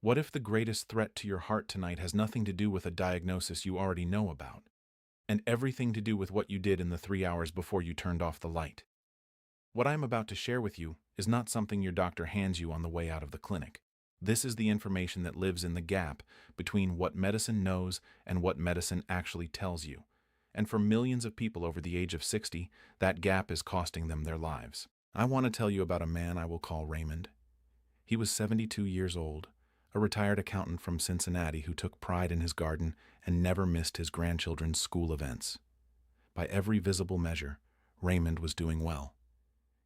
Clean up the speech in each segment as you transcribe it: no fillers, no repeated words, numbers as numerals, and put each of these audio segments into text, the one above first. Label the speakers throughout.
Speaker 1: What if the greatest threat to your heart tonight has nothing to do with a diagnosis you already know about, and everything to do with what you did in the 3 hours before you turned off the light? What I am about to share with you is not something your doctor hands you on the way out of the clinic. This is the information that lives in the gap between what medicine knows and what medicine actually tells you. And for millions of people over the age of 60, that gap is costing them their lives. I want to tell you about a man I will call Raymond. He was 72 years old, a retired accountant from Cincinnati who took pride in his garden and never missed his grandchildren's school events. By every visible measure, Raymond was doing well.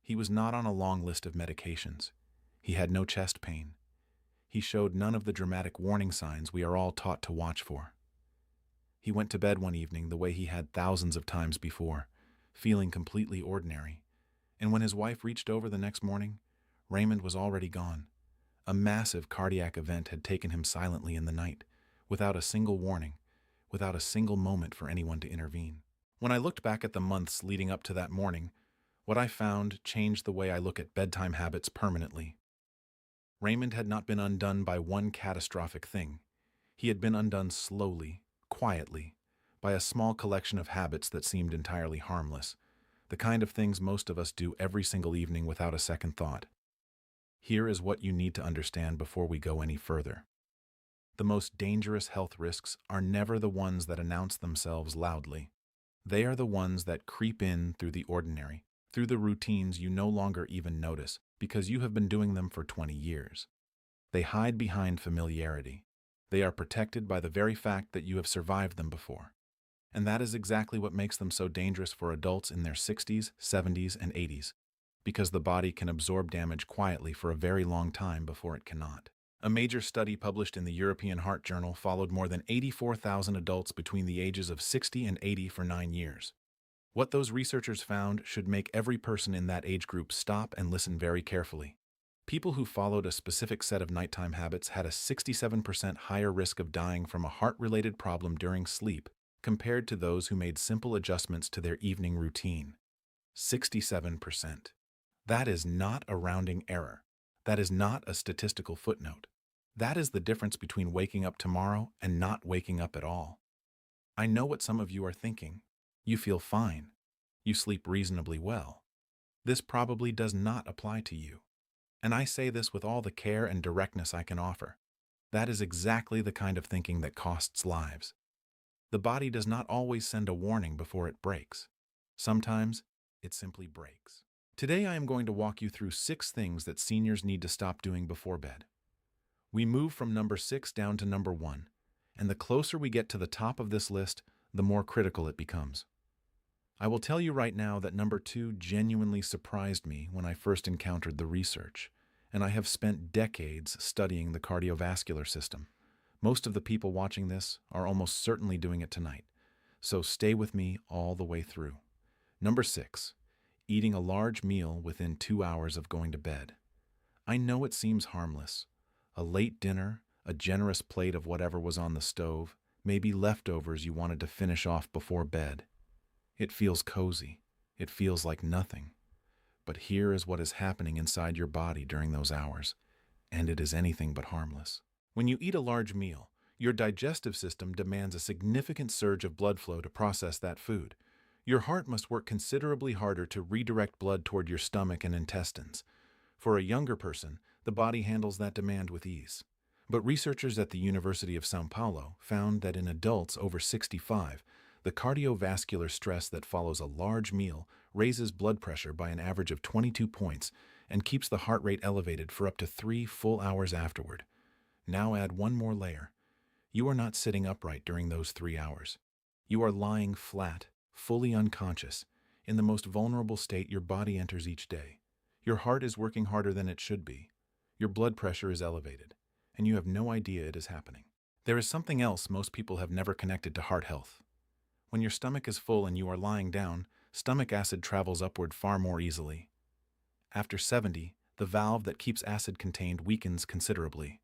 Speaker 1: He was not on a long list of medications. He had no chest pain. He showed none of the dramatic warning signs we are all taught to watch for. He went to bed one evening the way he had thousands of times before, feeling completely ordinary. And when his wife reached over the next morning, Raymond was already gone. A massive cardiac event had taken him silently in the night, without a single warning, without a single moment for anyone to intervene. When I looked back at the months leading up to that morning, what I found changed the way I look at bedtime habits permanently. Raymond had not been undone by one catastrophic thing. He had been undone slowly, quietly, by a small collection of habits that seemed entirely harmless, the kind of things most of us do every single evening without a second thought. Here is what you need to understand before we go any further. The most dangerous health risks are never the ones that announce themselves loudly. They are the ones that creep in through the ordinary, through the routines you no longer even notice because you have been doing them for 20 years. They hide behind familiarity. They are protected by the very fact that you have survived them before. And that is exactly what makes them so dangerous for adults in their 60s, 70s, and 80s, because the body can absorb damage quietly for a very long time before it cannot. A major study published in the European Heart Journal followed more than 84,000 adults between the ages of 60 and 80 for 9 years. What those researchers found should make every person in that age group stop and listen very carefully. People who followed a specific set of nighttime habits had a 67% higher risk of dying from a heart-related problem during sleep compared to those who made simple adjustments to their evening routine. 67%. That is not a rounding error. That is not a statistical footnote. That is the difference between waking up tomorrow and not waking up at all. I know what some of you are thinking. You feel fine. You sleep reasonably well. This probably does not apply to you. And I say this with all the care and directness I can offer. That is exactly the kind of thinking that costs lives. The body does not always send a warning before it breaks. Sometimes it simply breaks. Today I am going to walk you through 6 things that seniors need to stop doing before bed. We move from number 6 down to number 1, and the closer we get to the top of this list, the more critical it becomes. I will tell you right now that number 2 genuinely surprised me when I first encountered the research, and I have spent decades studying the cardiovascular system. Most of the people watching this are almost certainly doing it tonight, so stay with me all the way through. Number 6, eating a large meal within 2 hours of going to bed. I know it seems harmless. A late dinner, a generous plate of whatever was on the stove, maybe leftovers you wanted to finish off before bed. It feels cozy. It feels like nothing. But here is what is happening inside your body during those hours, and it is anything but harmless. When you eat a large meal, your digestive system demands a significant surge of blood flow to process that food. Your heart must work considerably harder to redirect blood toward your stomach and intestines. For a younger person, the body handles that demand with ease. But researchers at the University of São Paulo found that in adults over 65, the cardiovascular stress that follows a large meal raises blood pressure by an average of 22 points and keeps the heart rate elevated for up to 3 full hours afterward. Now add one more layer. You are not sitting upright during those 3 hours. You are lying flat, fully unconscious, in the most vulnerable state your body enters each day. Your heart is working harder than it should be. Your blood pressure is elevated, and you have no idea it is happening. There is something else most people have never connected to heart health. When your stomach is full and you are lying down, stomach acid travels upward far more easily. After 70, the valve that keeps acid contained weakens considerably.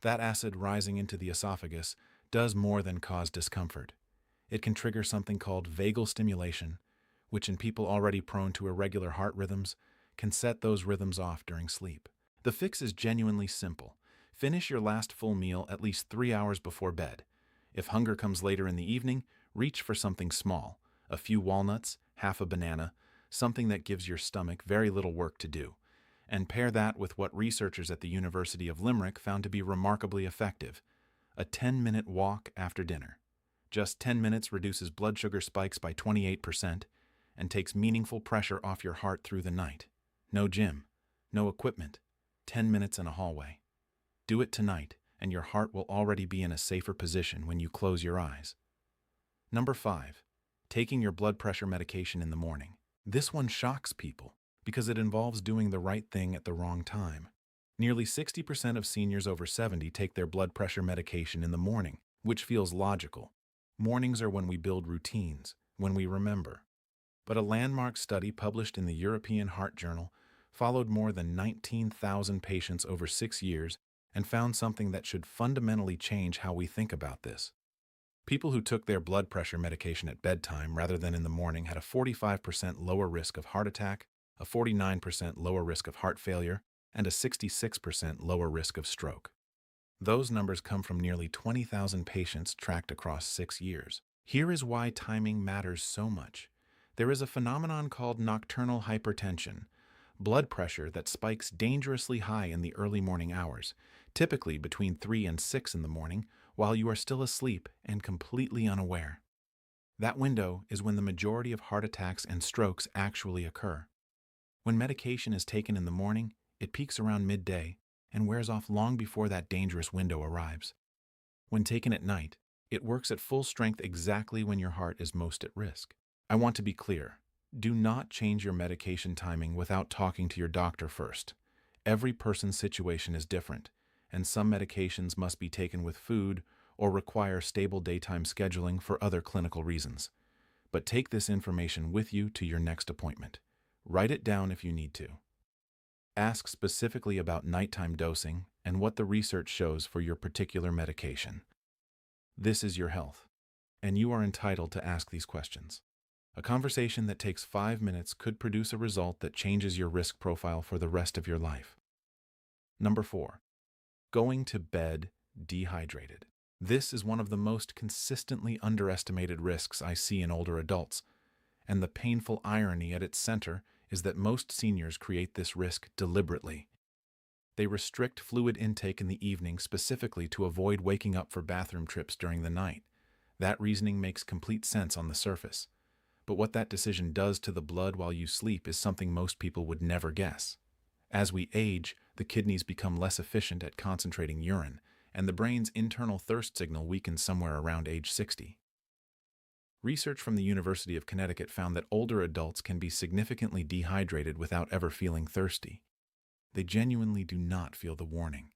Speaker 1: That acid rising into the esophagus does more than cause discomfort. It can trigger something called vagal stimulation, which in people already prone to irregular heart rhythms, can set those rhythms off during sleep. The fix is genuinely simple. Finish your last full meal at least 3 hours before bed. If hunger comes later in the evening, reach for something small, a few walnuts, half a banana, something that gives your stomach very little work to do. And pair that with what researchers at the University of Limerick found to be remarkably effective: a 10-minute walk after dinner. Just 10 minutes reduces blood sugar spikes by 28% and takes meaningful pressure off your heart through the night. No gym, no equipment, 10 minutes in a hallway. Do it tonight, and your heart will already be in a safer position when you close your eyes. Number 5. Taking your blood pressure medication in the morning. This one shocks people because it involves doing the right thing at the wrong time. Nearly 60% of seniors over 70 take their blood pressure medication in the morning, which feels logical. Mornings are when we build routines, when we remember. But a landmark study published in the European Heart Journal followed more than 19,000 patients over 6 years and found something that should fundamentally change how we think about this. People who took their blood pressure medication at bedtime rather than in the morning had a 45% lower risk of heart attack, a 49% lower risk of heart failure, and a 66% lower risk of stroke. Those numbers come from nearly 20,000 patients tracked across 6 years. Here is why timing matters so much. There is a phenomenon called nocturnal hypertension, blood pressure that spikes dangerously high in the early morning hours, typically between 3 and 6 in the morning, while you are still asleep and completely unaware. That window is when the majority of heart attacks and strokes actually occur. When medication is taken in the morning, it peaks around midday and wears off long before that dangerous window arrives. When taken at night, it works at full strength exactly when your heart is most at risk. I want to be clear. Do not change your medication timing without talking to your doctor first. Every person's situation is different, and some medications must be taken with food or require stable daytime scheduling for other clinical reasons. But take this information with you to your next appointment. Write it down if you need to. Ask specifically about nighttime dosing and what the research shows for your particular medication. This is your health, and you are entitled to ask these questions. A conversation that takes 5 minutes could produce a result that changes your risk profile for the rest of your life. Number 4. Going to bed dehydrated. This is one of the most consistently underestimated risks I see in older adults, and the painful irony at its center is that most seniors create this risk deliberately. They restrict fluid intake in the evening specifically to avoid waking up for bathroom trips during the night. That reasoning makes complete sense on the surface. But what that decision does to the blood while you sleep is something most people would never guess. As we age, the kidneys become less efficient at concentrating urine, and the brain's internal thirst signal weakens somewhere around age 60. Research from the University of Connecticut found that older adults can be significantly dehydrated without ever feeling thirsty. They genuinely do not feel the warning.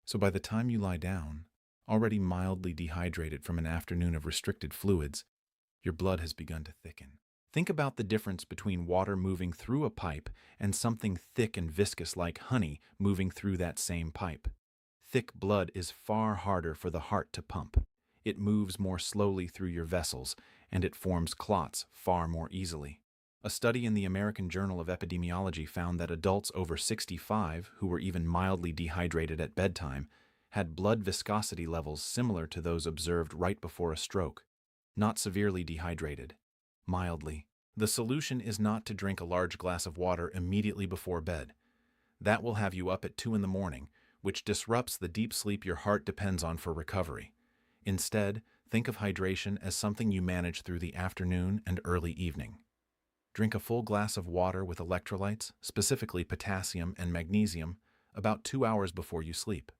Speaker 1: So by the time you lie down, already mildly dehydrated from an afternoon of restricted fluids, your blood has begun to thicken. Think about the difference between water moving through a pipe and something thick and viscous like honey moving through that same pipe. Thick blood is far harder for the heart to pump. It moves more slowly through your vessels, and it forms clots far more easily. A study in the American Journal of Epidemiology found that adults over 65 who were even mildly dehydrated at bedtime had blood viscosity levels similar to those observed right before a stroke. Not severely dehydrated, mildly. The solution is not to drink a large glass of water immediately before bed. That will have you up at 2 in the morning, which disrupts the deep sleep your heart depends on for recovery. Instead, think of hydration as something you manage through the afternoon and early evening. Drink a full glass of water with electrolytes, specifically potassium and magnesium, about 2 hours before you sleep.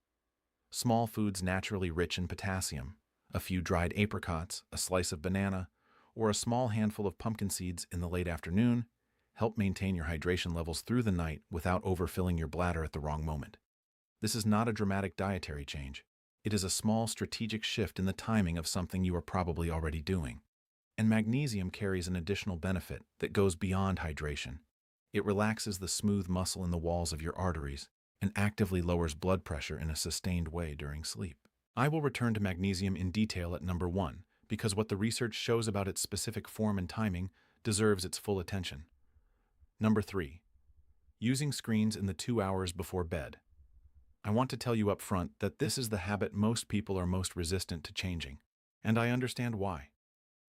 Speaker 1: Small foods naturally rich in potassium, a few dried apricots, a slice of banana, or a small handful of pumpkin seeds in the late afternoon, help maintain your hydration levels through the night without overfilling your bladder at the wrong moment. This is not a dramatic dietary change. It is a small strategic shift in the timing of something you are probably already doing. And magnesium carries an additional benefit that goes beyond hydration. It relaxes the smooth muscle in the walls of your arteries and actively lowers blood pressure in a sustained way during sleep. I will return to magnesium in detail at number 1, because what the research shows about its specific form and timing deserves its full attention. Number 3. Using screens in the 2 hours before bed. I want to tell you up front that this is the habit most people are most resistant to changing, and I understand why.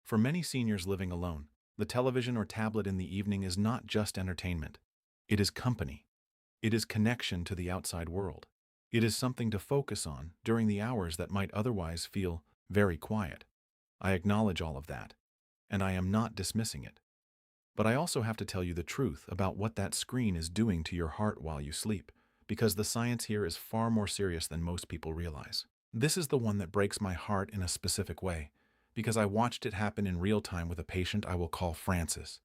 Speaker 1: For many seniors living alone, the television or tablet in the evening is not just entertainment. It is company. It is connection to the outside world. It is something to focus on during the hours that might otherwise feel very quiet. I acknowledge all of that, and I am not dismissing it. But I also have to tell you the truth about what that screen is doing to your heart while you sleep, because the science here is far more serious than most people realize. This is the one that breaks my heart in a specific way, because I watched it happen in real time with a patient I will call Frances.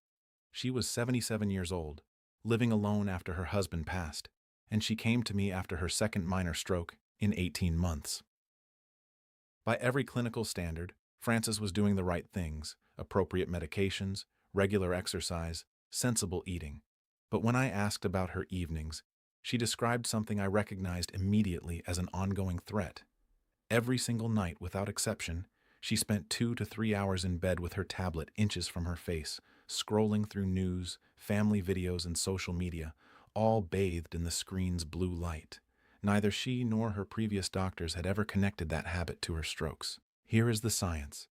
Speaker 1: She was 77 years old, living alone after her husband passed, and she came to me after her second minor stroke in 18 months. By every clinical standard, Frances was doing the right things: appropriate medications, regular exercise, sensible eating. But when I asked about her evenings, she described something I recognized immediately as an ongoing threat. Every single night, without exception, she spent 2 to 3 hours in bed with her tablet inches from her face, scrolling through news, family videos, and social media, all bathed in the screen's blue light. Neither she nor her previous doctors had ever connected that habit to her strokes. Here is the science.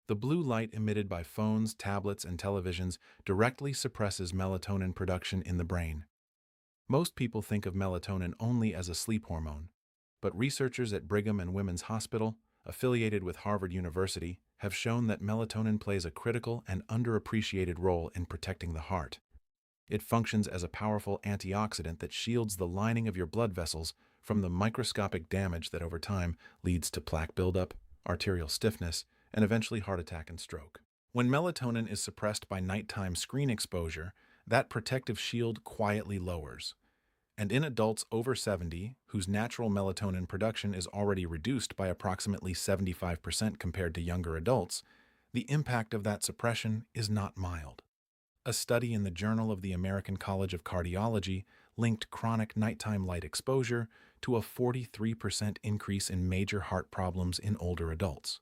Speaker 1: The blue light emitted by phones, tablets, and televisions directly suppresses melatonin production in the brain. Most people think of melatonin only as a sleep hormone, but researchers at Brigham and Women's Hospital, affiliated with Harvard University, have shown that melatonin plays a critical and underappreciated role in protecting the heart. It functions as a powerful antioxidant that shields the lining of your blood vessels from the microscopic damage that over time leads to plaque buildup, arterial stiffness, and eventually heart attack and stroke. When melatonin is suppressed by nighttime screen exposure, that protective shield quietly lowers. And in adults over 70, whose natural melatonin production is already reduced by approximately 75% compared to younger adults, the impact of that suppression is not mild. A study in the Journal of the American College of Cardiology linked chronic nighttime light exposure to a 43% increase in major heart problems in older adults.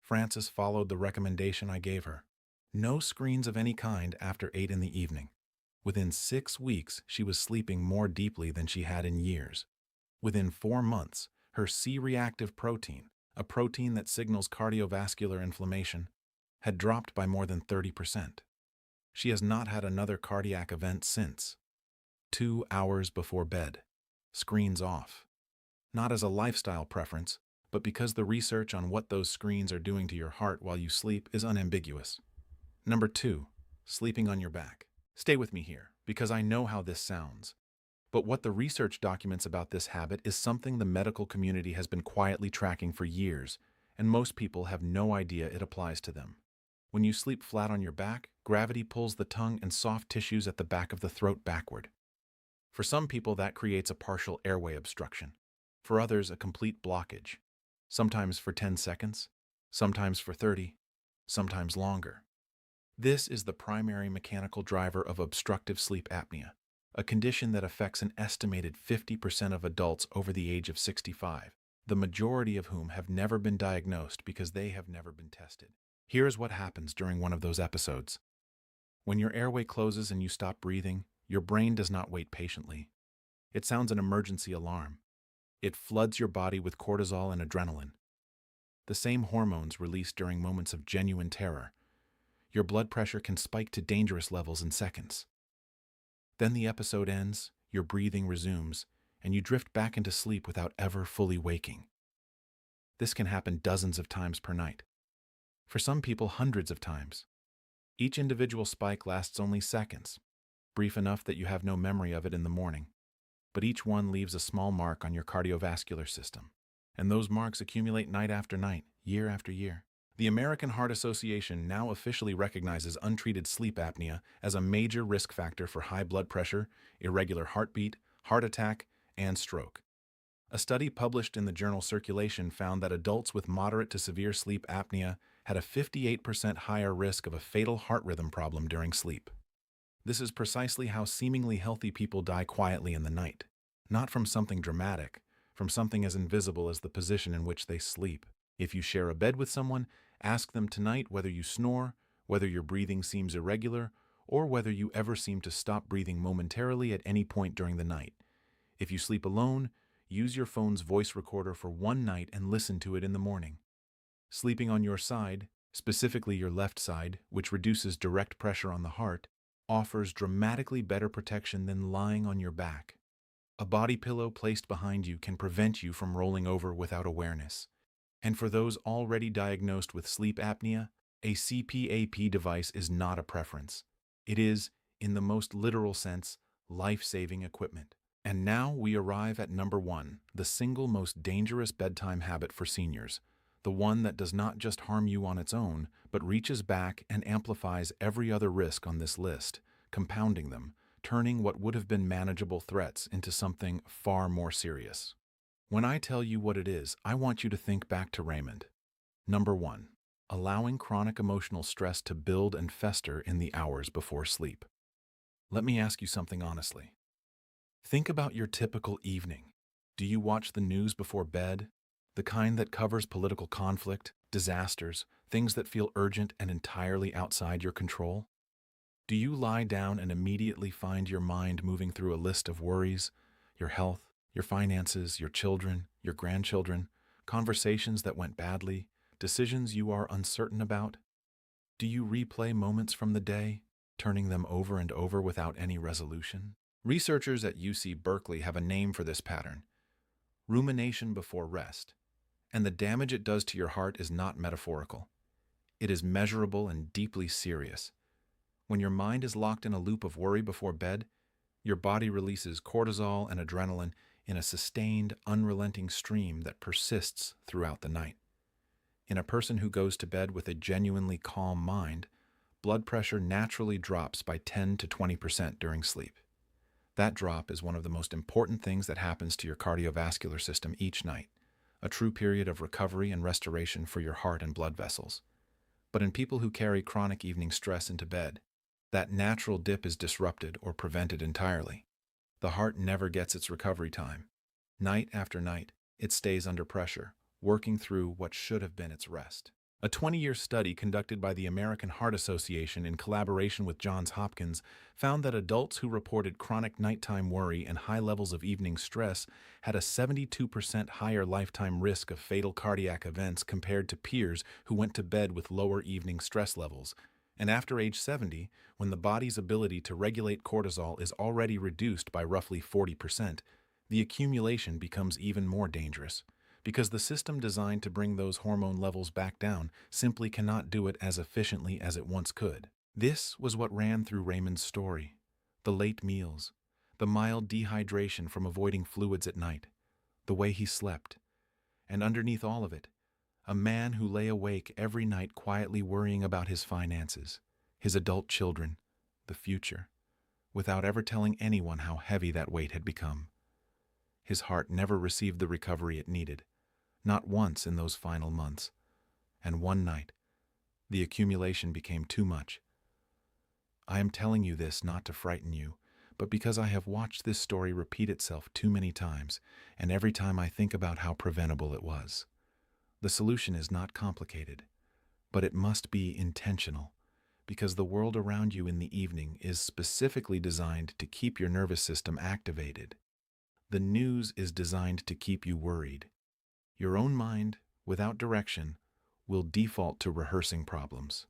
Speaker 1: Frances followed the recommendation I gave her: no screens of any kind after 8 in the evening. Within 6 weeks, she was sleeping more deeply than she had in years. Within 4 months, her C-reactive protein, a protein that signals cardiovascular inflammation, had dropped by more than 30%. She has not had another cardiac event since. 2 hours before bed. Screens off. Not as a lifestyle preference, but because the research on what those screens are doing to your heart while you sleep is unambiguous. Number 2, sleeping on your back. Stay with me here, because I know how this sounds. But what the research documents about this habit is something the medical community has been quietly tracking for years, and most people have no idea it applies to them. When you sleep flat on your back, gravity pulls the tongue and soft tissues at the back of the throat backward. For some people, that creates a partial airway obstruction. For others, a complete blockage. Sometimes for 10 seconds, sometimes for 30, sometimes longer. This is the primary mechanical driver of obstructive sleep apnea, a condition that affects an estimated 50% of adults over the age of 65, the majority of whom have never been diagnosed because they have never been tested. Here is what happens during one of those episodes. When your airway closes and you stop breathing, your brain does not wait patiently. It sounds an emergency alarm. It floods your body with cortisol and adrenaline, the same hormones released during moments of genuine terror. Your blood pressure can spike to dangerous levels in seconds. Then the episode ends, your breathing resumes, and you drift back into sleep without ever fully waking. This can happen dozens of times per night. For some people, hundreds of times. Each individual spike lasts only seconds, brief enough that you have no memory of it in the morning. But each one leaves a small mark on your cardiovascular system, and those marks accumulate night after night, year after year. The American Heart Association now officially recognizes untreated sleep apnea as a major risk factor for high blood pressure, irregular heartbeat, heart attack, and stroke. A study published in the journal Circulation found that adults with moderate to severe sleep apnea had a 58% higher risk of a fatal heart rhythm problem during sleep. This is precisely how seemingly healthy people die quietly in the night, not from something dramatic, from something as invisible as the position in which they sleep. If you share a bed with someone, ask them tonight whether you snore, whether your breathing seems irregular, or whether you ever seem to stop breathing momentarily at any point during the night. If you sleep alone, use your phone's voice recorder for one night and listen to it in the morning. Sleeping on your side, specifically your left side, which reduces direct pressure on the heart, offers dramatically better protection than lying on your back. A body pillow placed behind you can prevent you from rolling over without awareness. And for those already diagnosed with sleep apnea, a CPAP device is not a preference. It is, in the most literal sense, life-saving equipment. And now we arrive at number 1, the single most dangerous bedtime habit for seniors, the one that does not just harm you on its own, but reaches back and amplifies every other risk on this list, compounding them, turning what would have been manageable threats into something far more serious. When I tell you what it is, I want you to think back to Raymond. Number 1, allowing chronic emotional stress to build and fester in the hours before sleep. Let me ask you something honestly. Think about your typical evening. Do you watch the news before bed? The kind that covers political conflict, disasters, things that feel urgent and entirely outside your control? Do you lie down and immediately find your mind moving through a list of worries, your health, your finances, your children, your grandchildren, conversations that went badly, decisions you are uncertain about? Do you replay moments from the day, turning them over and over without any resolution? Researchers at UC Berkeley have a name for this pattern: rumination before rest. And the damage it does to your heart is not metaphorical. It is measurable and deeply serious. When your mind is locked in a loop of worry before bed, your body releases cortisol and adrenaline in a sustained, unrelenting stream that persists throughout the night. In a person who goes to bed with a genuinely calm mind, blood pressure naturally drops by 10 to 20% during sleep. That drop is one of the most important things that happens to your cardiovascular system each night, a true period of recovery and restoration for your heart and blood vessels. But in people who carry chronic evening stress into bed, that natural dip is disrupted or prevented entirely. The heart never gets its recovery time. Night after night, it stays under pressure, working through what should have been its rest. A 20-year study conducted by the American Heart Association in collaboration with Johns Hopkins found that adults who reported chronic nighttime worry and high levels of evening stress had a 72% higher lifetime risk of fatal cardiac events compared to peers who went to bed with lower evening stress levels. And after age 70, when the body's ability to regulate cortisol is already reduced by roughly 40%, the accumulation becomes even more dangerous, because the system designed to bring those hormone levels back down simply cannot do it as efficiently as it once could. This was what ran through Raymond's story: the late meals, the mild dehydration from avoiding fluids at night, the way he slept, and underneath all of it, a man who lay awake every night quietly worrying about his finances, his adult children, the future, without ever telling anyone how heavy that weight had become. His heart never received the recovery it needed, not once in those final months. And one night, the accumulation became too much. I am telling you this not to frighten you, but because I have watched this story repeat itself too many times, and every time I think about how preventable it was. The solution is not complicated, but it must be intentional, because the world around you in the evening is specifically designed to keep your nervous system activated. The news is designed to keep you worried. Your own mind, without direction, will default to rehearsing problems.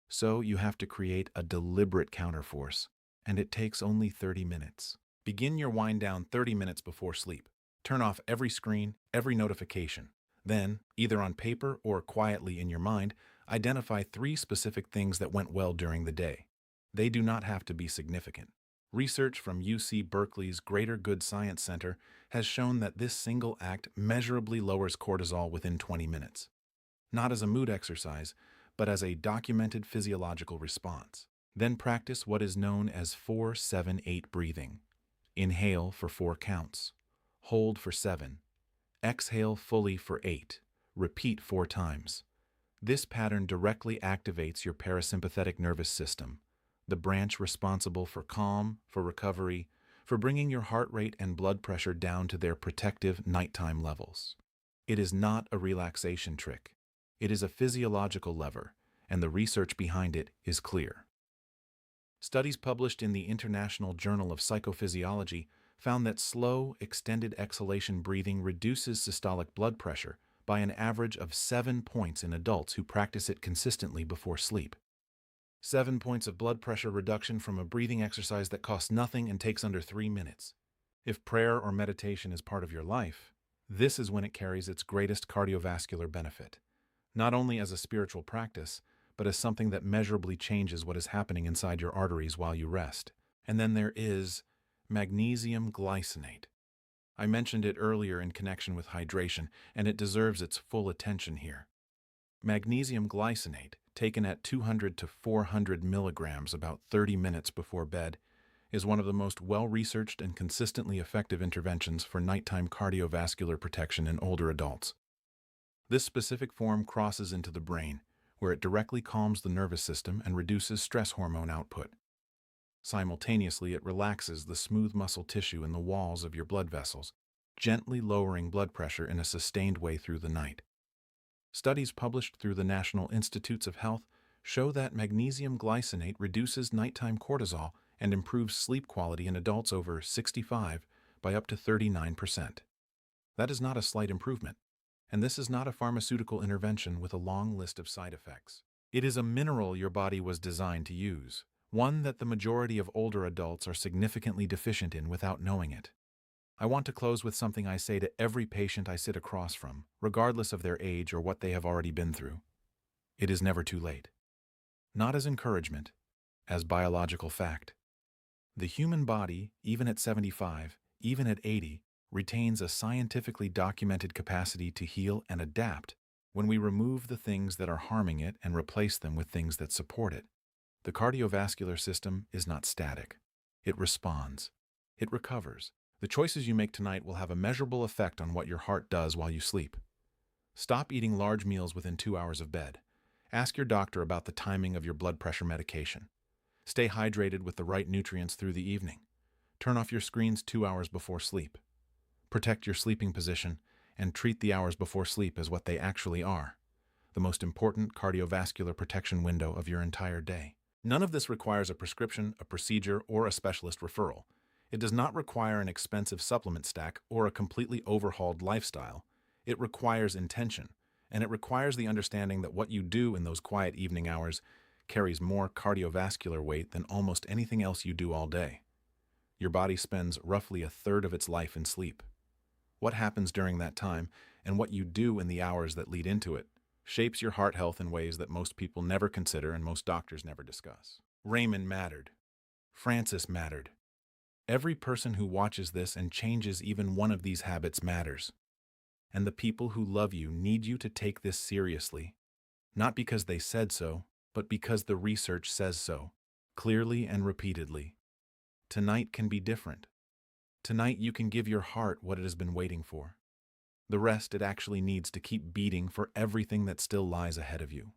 Speaker 1: So you have to create a deliberate counterforce, and it takes only 30 minutes. Begin your wind down 30 minutes before sleep. Turn off every screen, every notification. Then, either on paper or quietly in your mind, identify 3 specific things that went well during the day. They do not have to be significant. Research from UC Berkeley's Greater Good Science Center has shown that this single act measurably lowers cortisol within 20 minutes. Not as a mood exercise, but as a documented physiological response. Then practice what is known as 4-7-8 breathing. Inhale for 4 counts. Hold for 7. Exhale fully for 8. Repeat 4 times. This pattern directly activates your parasympathetic nervous system, the branch responsible for calm, for recovery, for bringing your heart rate and blood pressure down to their protective nighttime levels. It is not a relaxation trick. It is a physiological lever, and the research behind it is clear. Studies published in the International Journal of Psychophysiology found that slow, extended exhalation breathing reduces systolic blood pressure by an average of 7 points in adults who practice it consistently before sleep. 7 points of blood pressure reduction from a breathing exercise that costs nothing and takes under 3 minutes. If prayer or meditation is part of your life, this is when it carries its greatest cardiovascular benefit, not only as a spiritual practice, but as something that measurably changes what is happening inside your arteries while you rest. And then there is magnesium glycinate. I mentioned it earlier in connection with hydration, and it deserves its full attention here. Magnesium glycinate, taken at 200 to 400 milligrams about 30 minutes before bed, is one of the most well-researched and consistently effective interventions for nighttime cardiovascular protection in older adults. This specific form crosses into the brain, where it directly calms the nervous system and reduces stress hormone output. Simultaneously, it relaxes the smooth muscle tissue in the walls of your blood vessels, gently lowering blood pressure in a sustained way through the night. Studies published through the National Institutes of Health show that magnesium glycinate reduces nighttime cortisol and improves sleep quality in adults over 65 by up to 39%. That is not a slight improvement, and this is not a pharmaceutical intervention with a long list of side effects. It is a mineral your body was designed to use, one that the majority of older adults are significantly deficient in without knowing it. I want to close with something I say to every patient I sit across from, regardless of their age or what they have already been through. It is never too late. Not as encouragement, as biological fact. The human body, even at 75, even at 80, retains a scientifically documented capacity to heal and adapt when we remove the things that are harming it and replace them with things that support it. The cardiovascular system is not static. It responds. It recovers. The choices you make tonight will have a measurable effect on what your heart does while you sleep. Stop eating large meals within 2 hours of bed. Ask your doctor about the timing of your blood pressure medication. Stay hydrated with the right nutrients through the evening. Turn off your screens 2 hours before sleep. Protect your sleeping position and treat the hours before sleep as what they actually are, the most important cardiovascular protection window of your entire day. None of this requires a prescription, a procedure, or a specialist referral. It does not require an expensive supplement stack or a completely overhauled lifestyle. It requires intention, and it requires the understanding that what you do in those quiet evening hours carries more cardiovascular weight than almost anything else you do all day. Your body spends roughly a third of its life in sleep. What happens during that time, and what you do in the hours that lead into it, shapes your heart health in ways that most people never consider and most doctors never discuss. Raymond mattered. Francis mattered. Every person who watches this and changes even one of these habits matters. And the people who love you need you to take this seriously, not because they said so, but because the research says so, clearly and repeatedly. Tonight can be different. Tonight you can give your heart what it has been waiting for. The rest it actually needs to keep beating for everything that still lies ahead of you.